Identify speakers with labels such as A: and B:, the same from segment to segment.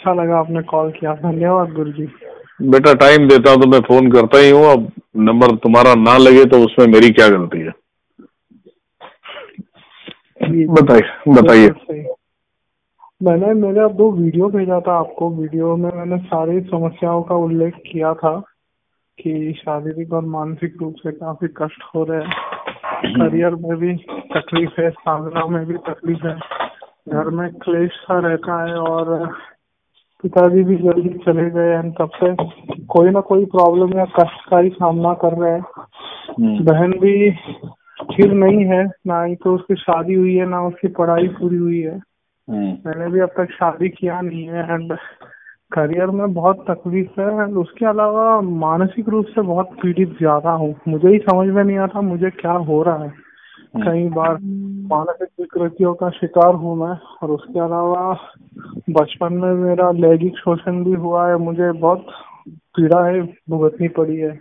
A: अच्छा लगा आपने कॉल किया, धन्यवाद गुरुजी।
B: बेटा टाइम देता हूँ तो मैं फोन करता ही हूँ। अब नंबर तुम्हारा ना लगे तो उसमें मेरी क्या गलती है? बताइए।
A: मैंने मेरा 2 वीडियो भेजा था आपको। वीडियो में मैंने सारी समस्याओं का उल्लेख किया था कि शारीरिक और मानसिक रूप से काफी कष्ट हो रहे हैं, करियर में भी तकलीफ है, साधना में भी तकलीफ है, घर में क्लेश सा रहता है और पिताजी भी जल्दी चले गए हैं। तब से कोई ना कोई प्रॉब्लम या कष्ट का ही सामना कर रहे हैं। बहन भी स्थिर नहीं है, ना ही तो उसकी शादी हुई है ना उसकी पढ़ाई पूरी हुई है। मैंने भी अब तक शादी किया नहीं है एंड करियर में बहुत तकलीफ है एंड उसके अलावा मानसिक रूप से बहुत पीड़ित ज्यादा हूँ। मुझे ही समझ में नहीं आता मुझे क्या हो रहा है। कई बार मानसिक विकृतियों का शिकार हूँ मैं, और उसके अलावा बचपन में मेरा लैंगिक शोषण भी हुआ है। मुझे बहुत पीड़ा है भुगतनी पड़ी है।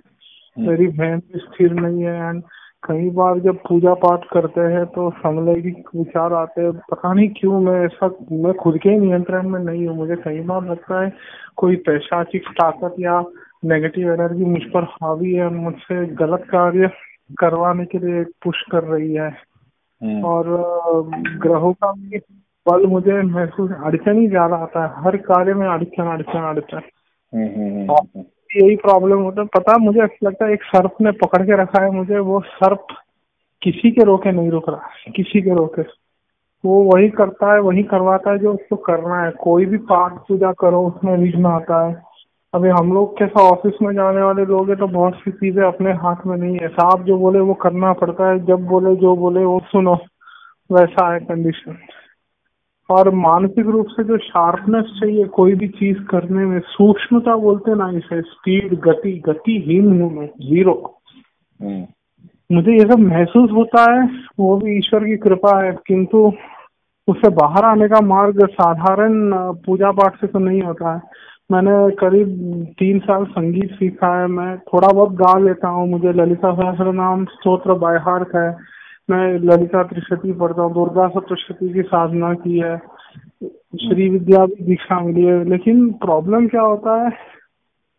A: मेरी बहन भी स्थिर नहीं है एंड कई बार जब पूजा पाठ करते हैं तो समलैंगिक विचार आते हैं। पता नहीं क्यों मैं खुद के नियंत्रण में नहीं हूँ। मुझे कई बार लगता है कोई पैशाचिक ताकत या नेगेटिव एनर्जी मुझ पर हावी है, मुझसे गलत कार्य करवाने के लिए पुश कर रही है। और ग्रहों का भी बल मुझे महसूस, अड़चन ही ज्यादा आता है हर कार्य में, अड़चन। यही प्रॉब्लम होता है। पता मुझे ऐसा लगता है एक सर्प ने पकड़ के रखा है मुझे, वो सर्प किसी के रोके नहीं रुक रहा, किसी के रोके। वो वही करता है, वही करवाता है जो उसको करना है। कोई भी पाठ पूजा करो उसमें विघ्न आता है। अभी हम लोग कैसा ऑफिस में जाने वाले लोग हैं तो बहुत सी चीजें अपने हाथ में नहीं है। साहब जो बोले वो करना पड़ता है, जब बोले जो बोले वो सुनो, वैसा है कंडीशन। और मानसिक रूप से जो शार्पनेस चाहिए कोई भी चीज करने में, सूक्ष्मता बोलते ना इसे, स्पीड, गतिहीन हूँ मैं, 0। मुझे ये सब महसूस होता है, वो भी ईश्वर की कृपा है, किंतु उससे बाहर आने का मार्ग साधारण पूजा पाठ से तो नहीं होता है। मैंने करीब 3 साल संगीत सीखा है। मैं थोड़ा बहुत गा लेता हूँ। मुझे ललिता सहस्त्रनाम स्तोत्र बाय हार्ट है। मैं ललिता त्रिशती पढ़ता हूँ, दुर्गा सप्तशती की साधना की है, श्री विद्या भी दीक्षा मिली है। लेकिन प्रॉब्लम क्या होता है,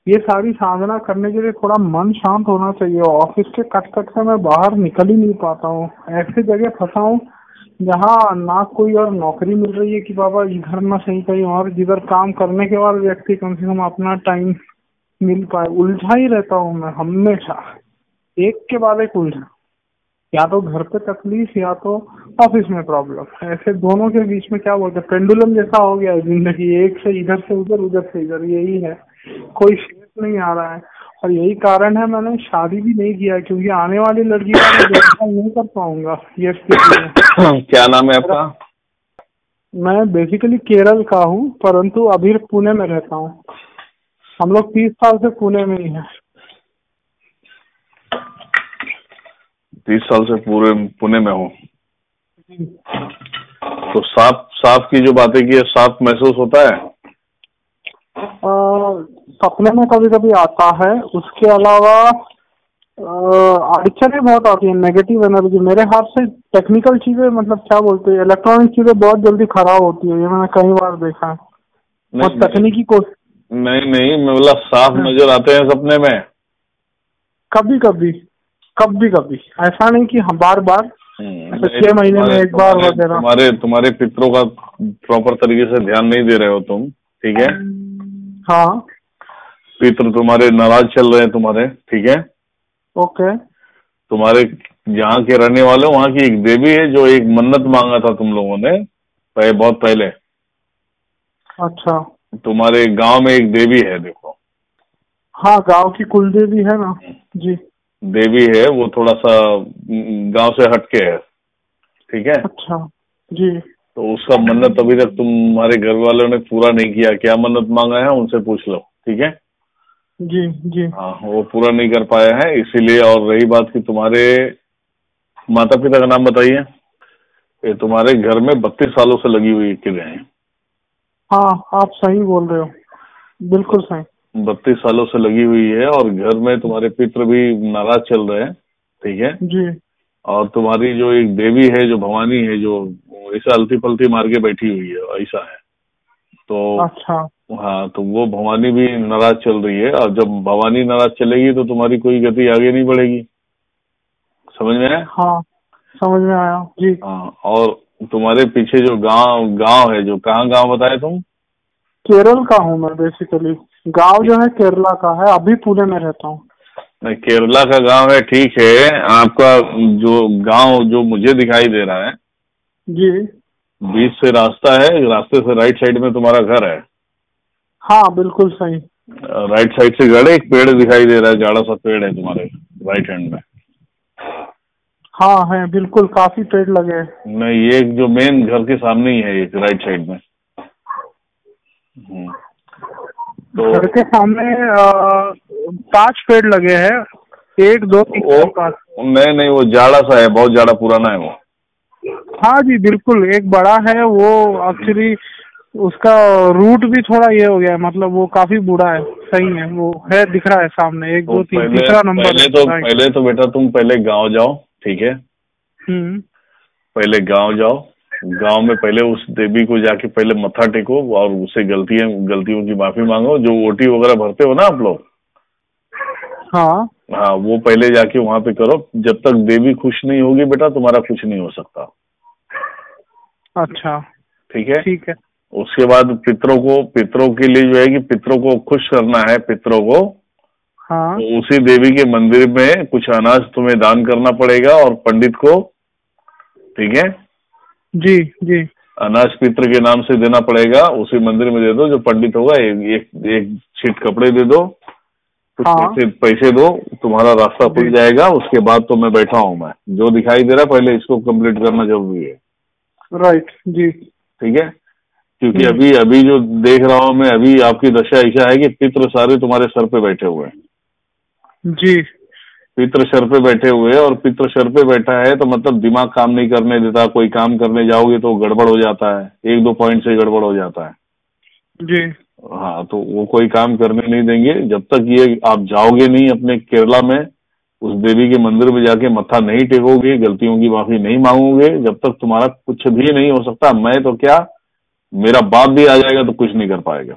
A: ये सारी साधना करने के लिए थोड़ा मन शांत होना चाहिए। ऑफिस के कट से मैं बाहर निकल ही नहीं पाता हूँ। ऐसी जगह फंसा हूँ जहाँ ना कोई और नौकरी मिल रही है कि बाबा इधर ना सही कहीं और, जिधर काम करने के बाद व्यक्ति कम से कम अपना टाइम मिल पाए। उलझा ही रहता हूँ मैं हमेशा, एक के बाद एक उलझा। या तो घर पे तकलीफ या तो ऑफिस में प्रॉब्लम। ऐसे दोनों के बीच में क्या बोलते हैं, पेंडुलम जैसा हो गया है जिंदगी, एक से इधर से उधर, उधर से इधर, यही है। कोई शेप नहीं आ रहा है और यही कारण है मैंने शादी भी नहीं किया, क्योंकि आने वाली लड़की का मैं देखभाल नहीं कर पाऊंगा ये स्थिति में।
B: क्या नाम है आपका?
A: मैं बेसिकली केरल का हूँ परंतु अभी पुणे में रहता हूँ। हम लोग 30 साल से पुणे में ही है।
B: 30 साल से पूरे पुणे में हूँ। तो सांप की जो बातें की है, सांप महसूस होता है?
A: सपने में कभी कभी आता है। उसके अलावा अड़चने बहुत आती है, नेगेटिव एनर्जी। मेरे हाथ से टेक्निकल चीजें, मतलब क्या बोलते हैं, इलेक्ट्रॉनिक चीजें बहुत जल्दी खराब होती है। ये मैंने कई बार देखा है। और तकनीकी को
B: नहीं, मैं बोला सांप नजर आते हैं सपने में?
A: कभी कभी, ऐसा नहीं कि बार बार, 6 महीने में एक बार वगैरह।
B: तुम्हारे पितरों का प्रॉपर तरीके से ध्यान नहीं दे रहे हो तुम, ठीक है?
A: हाँ,
B: पितर तुम्हारे नाराज चल रहे हैं तुम्हारे, ठीक है?
A: ओके।
B: तुम्हारे जहाँ के रहने वाले, वहाँ की एक देवी है जो एक मन्नत मांगा था तुम लोगों ने बहुत पहले।
A: अच्छा।
B: तुम्हारे गांव में एक देवी है, देखो।
A: हाँ, गांव की कुल देवी है ना जी।
B: देवी है, वो थोड़ा सा गांव से हटके है, ठीक है?
A: अच्छा जी।
B: तो उसका मन्नत अभी तक तुम्हारे घर वालों ने पूरा नहीं किया। क्या मन्नत मांगा है उनसे पूछ लो, ठीक है?
A: जी।
B: हाँ, वो पूरा नहीं कर पाया है इसीलिए। और रही बात कि तुम्हारे माता पिता का नाम बताइए। ये तुम्हारे घर में 32 सालों से लगी हुई किले हैं।
A: हाँ, आप सही बोल रहे हो, बिल्कुल सही।
B: 32 सालों से लगी हुई है और घर में तुम्हारे पितृ भी नाराज चल रहे हैं, ठीक है
A: जी।
B: और तुम्हारी जो एक देवी है, जो भवानी है, जो ऐसा अलती पलती मार के बैठी हुई है, ऐसा है। तो
A: अच्छा,
B: हाँ, तो वो भवानी भी नाराज चल रही है, और जब भवानी नाराज चलेगी तो तुम्हारी कोई गति आगे नहीं बढ़ेगी। समझ में आया?
A: हाँ, समझ में आया जी।
B: हाँ, और तुम्हारे पीछे जो गांव गांव है, जो कहाँ गांव बताए तुम?
A: केरल का हूँ मैं बेसिकली। गांव जो है केरला का है, अभी पुणे में रहता हूँ।
B: नहीं, केरला का गांव है, ठीक है। आपका जो गांव जो मुझे दिखाई दे रहा है,
A: जी।
B: बीच से रास्ता है, रास्ते से राइट साइड में तुम्हारा घर है।
A: हाँ बिल्कुल सही।
B: राइट साइड से घर है, एक पेड़ दिखाई दे रहा है, जाड़ा सा पेड़ है तुम्हारे राइट हैंड में।
A: हाँ है, बिल्कुल काफी पेड़ लगे हैं।
B: नहीं, ये एक जो मेन घर के सामने ही है, एक राइट साइड में। तो
A: घर के सामने 5 पेड़ लगे हैं, 1 2 3
B: वो
A: 4 5।
B: नहीं नहीं, वो जाड़ा सा है, बहुत जाड़ा पुराना है वो।
A: हाँ जी बिल्कुल, एक बड़ा है वो। एक्चुअली उसका रूट भी थोड़ा ये हो गया है, मतलब वो काफी बूढ़ा है। सही है, वो है, दिख रहा है सामने 1
B: तो
A: 2 3 तीसरा नंबर है।
B: पहले तो बेटा तुम पहले गांव जाओ, ठीक है? पहले गांव जाओ, गांव में पहले उस देवी को जाके पहले मत्था टेको, और उससे गलतियों की माफी मांगो। जो ओटी वगैरह भरते हो ना आप लोग,
A: हाँ
B: हाँ, वो पहले जाके वहां पे करो। जब तक देवी खुश नहीं होगी बेटा, तुम्हारा कुछ नहीं हो सकता।
A: अच्छा
B: ठीक है?
A: ठीक है।
B: उसके बाद पितरों के लिए जो है कि पितरों को खुश करना है, पितरों को।
A: हाँ
B: तो उसी देवी के मंदिर में कुछ अनाज तुम्हें दान करना पड़ेगा, और पंडित को, ठीक है,
A: जी जी।
B: अनाज पित्र के नाम से देना पड़ेगा। उसी मंदिर में दे दो, जो पंडित होगा एक छीट कपड़े दे दो, कुछ
A: हाँ
B: पैसे दो, तुम्हारा रास्ता खुल जाएगा। उसके बाद तो मैं बैठा हूँ, मैं जो दिखाई दे रहा है पहले इसको कंप्लीट करना जरूरी है।
A: राइट जी।
B: ठीक है? क्योंकि अभी जो देख रहा हूँ मैं, अभी आपकी दशा ऐसा है कि पितृ सारे तुम्हारे सर पे बैठे हुए हैं।
A: जी।
B: पितृ सर पे बैठे हुए हैं, और पितृ सर पे बैठा है तो मतलब दिमाग काम नहीं करने देता। कोई काम करने जाओगे तो गड़बड़ हो जाता है, 1 2 पॉइंट से गड़बड़ हो जाता है
A: जी।
B: हाँ, तो वो कोई काम करने नहीं देंगे जब तक ये आप जाओगे नहीं अपने केरला में, उस देवी के मंदिर में जाके मत्था नहीं टेकोगे, गलतियों की माफी नहीं मांगोगे, जब तक तुम्हारा कुछ भी नहीं हो सकता। मैं तो क्या, मेरा बाप भी आ जाएगा तो कुछ नहीं कर पाएगा।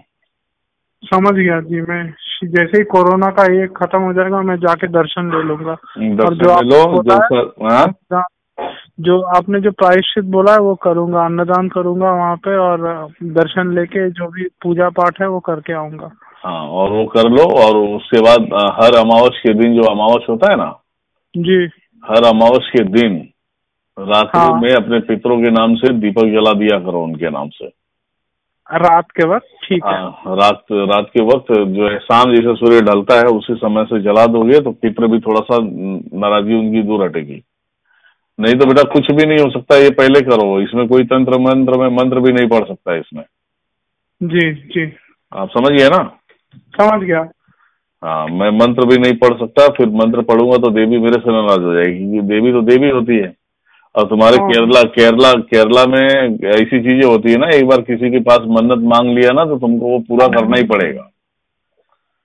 A: समझ गया जी। मैं जैसे ही कोरोना का ये खत्म हो जाएगा, मैं जाके दर्शन ले लूंगा। और जो आपने जो प्रायश्चित बोला है वो करूंगा, अन्नदान करूंगा वहाँ पे, और दर्शन लेके जो भी पूजा पाठ है वो करके आऊंगा।
B: हाँ, और वो कर लो। और उसके बाद हर अमावस के दिन, जो अमावस होता है ना
A: जी,
B: हर अमावस के दिन रात्रि में अपने पितरों के नाम से दीपक जला दिया करो, उनके नाम से,
A: रात के वक्त। ठीक है।
B: रात के वक्त जो है, शाम जैसे सूर्य ढलता है उसी समय से जला दोगे तो पितर भी थोड़ा सा नाराजगी उनकी दूर हटेगी। नहीं तो बेटा कुछ भी नहीं हो सकता, ये पहले करो। इसमें कोई तंत्र मंत्र भी नहीं पढ़ सकता इसमें।
A: जी जी।
B: आप समझ गए ना?
A: समझ गया।
B: हाँ, मैं मंत्र भी नहीं पढ़ सकता, फिर मंत्र पढ़ूंगा तो देवी मेरे से नाराज हो जाएगी, क्योंकि देवी तो देवी होती है। और तुम्हारे केरला में ऐसी चीजें होती है ना, एक बार किसी के पास मन्नत मांग लिया ना तो तुमको वो पूरा करना ही पड़ेगा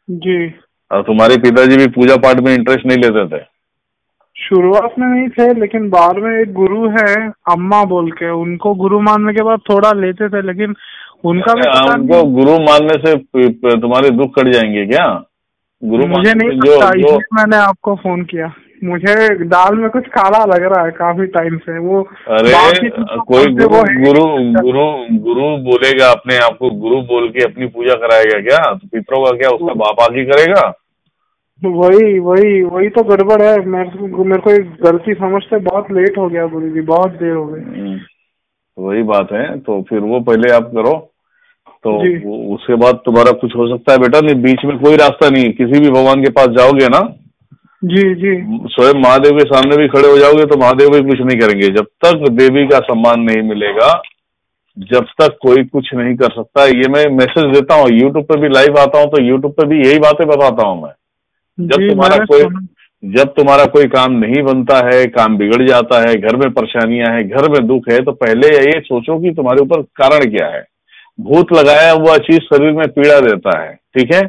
A: जी।
B: और तुम्हारे पिताजी भी पूजा पाठ में इंटरेस्ट नहीं लेते थे।
A: शुरुआत में नहीं थे, लेकिन बाद में एक गुरु है अम्मा बोल के, उनको गुरु मानने के बाद थोड़ा लेते थे, लेकिन उनका भी
B: उनको गुरु मानने से तुम्हारे दुख कट जाएंगे क्या? गुरु
A: मुझे नहीं पता, इसलिए मैंने आपको फोन किया। मुझे दाल में कुछ काला लग रहा है काफी टाइम से वो।
B: अरे कोई गुरु बोलेगा अपने आप को गुरु बोल के अपनी पूजा कराएगा क्या? तो पितरों का क्या उसका बाप आगे करेगा?
A: वही तो गड़बड़ है। मेरे को एक गलती समझते बहुत लेट हो गया गुरु जी, बहुत देर हो गई।
B: वही बात है, तो फिर वो पहले आप करो, तो उसके बाद तुम्हारा कुछ हो सकता है बेटा। नहीं, बीच में कोई रास्ता नहीं है। किसी भी भगवान के पास जाओगे ना,
A: जी जी,
B: स्वयं महादेव के सामने भी खड़े हो जाओगे तो महादेव भी कुछ नहीं करेंगे। जब तक देवी का सम्मान नहीं मिलेगा, जब तक कोई कुछ नहीं कर सकता। ये मैं मैसेज देता हूँ, यूट्यूब पे भी लाइव आता हूँ, तो यूट्यूब पे भी यही बातें बताता हूँ मैं। जब तुम्हारा कोई काम नहीं बनता है, काम बिगड़ जाता है, घर में परेशानियां हैं, घर में दुख है, तो पहले ये सोचो कि तुम्हारे ऊपर कारण क्या है। भूत लगाया हुआ चीज शरीर में पीड़ा देता है, ठीक है,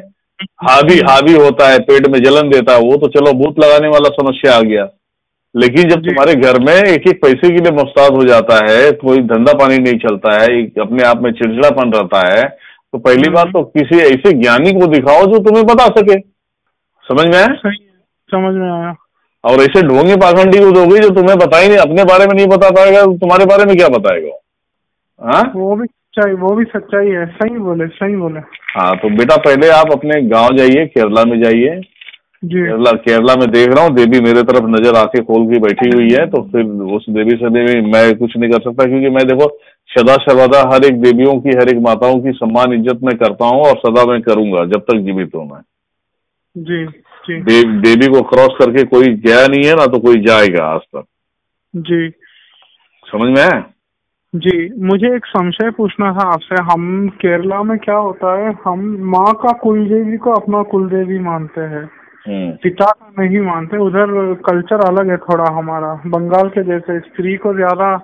B: हावी होता है, पेट में जलन देता है, वो तो चलो भूत लगाने वाला समस्या आ गया। लेकिन जब तुम्हारे घर में एक एक पैसे के लिए मुफ्ताद हो जाता है, कोई धंधा पानी नहीं चलता है, अपने आप में चिड़चिड़ापन रहता है, तो पहली बात तो किसी ऐसे ज्ञानी को दिखाओ जो तुम्हें बता सके। समझ में आया?
A: सही, समझ में आया।
B: और ऐसे ढोंगी पाखंडी को दोगे जो तुम्हें बता ही नहीं, अपने बारे में नहीं बता पाएगा, तो तुम्हारे बारे में क्या बताएगा? हाँ,
A: वो भी सच्चाई है। सही बोले, सही बोले।
B: हाँ, तो बेटा पहले आप अपने गांव जाइए, केरला में जाइए।
A: जी।
B: केरला में देख रहा हूँ देवी मेरे तरफ नजर आके खोल के बैठी हुई है, तो फिर उस देवी से मैं कुछ नहीं कर सकता, क्योंकि मैं देखो सदा सर्वदा हर एक देवियों की, हर एक माताओं की सम्मान इज्जत मैं करता हूँ, और सदा मैं करूंगा जब तक जीवित हूँ मैं।
A: जी जी।
B: देवी को क्रॉस करके कोई गया नहीं है, ना तो कोई जाएगा आज तक।
A: जी।
B: समझ में आया?
A: जी, मुझे एक संशय पूछना था आपसे। हम केरला में क्या होता है, हम माँ का कुलदेवी को अपना कुलदेवी मानते हैं, पिता का नहीं मानते। उधर कल्चर अलग है थोड़ा हमारा, बंगाल के जैसे स्त्री को ज्यादा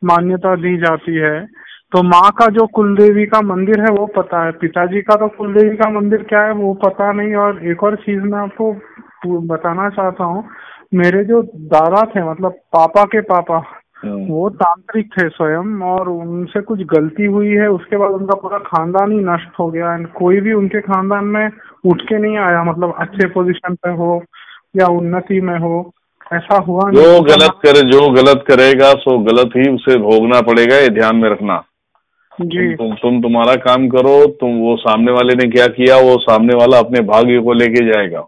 A: मान्यता दी जाती है। तो माँ का जो कुलदेवी का मंदिर है वो पता है, पिताजी का तो कुलदेवी का मंदिर क्या है वो पता नहीं। और एक और चीज मैं आपको बताना चाहता हूँ, मेरे जो दादा थे, मतलब पापा के पापा, वो तांत्रिक थे स्वयं, और उनसे कुछ गलती हुई है, उसके बाद उनका पूरा खानदान ही नष्ट हो गया। एंड कोई भी उनके खानदान में उठ के नहीं आया, मतलब अच्छे पोजीशन पे हो या उन्नति में हो, ऐसा हुआ नहीं।
B: जो गलत करेगा सो गलत ही उसे भोगना पड़ेगा, ये ध्यान में रखना।
A: जी।
B: तुम तुम्हारा काम करो, तुम वो सामने वाले ने क्या किया, वो सामने वाला अपने भाग्य को लेके जाएगा।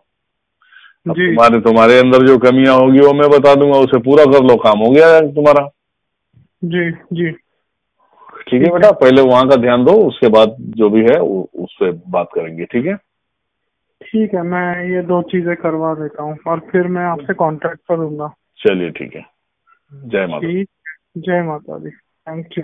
B: अब
A: जी।
B: तुम्हारे अंदर जो कमियां होगी वो मैं बता दूंगा, उसे पूरा कर लो, काम हो गया तुम्हारा।
A: जी। जी।
B: ठीक है बेटा, पहले वहाँ का ध्यान दो, उसके बाद जो भी है उस पर बात करेंगे। ठीक है?
A: ठीक है, मैं ये 2 चीजें करवा देता हूँ और फिर मैं आपसे कांटेक्ट करूंगा।
B: चलिए ठीक है, जय माता।
A: ठीक, जय माता दी। Thank you.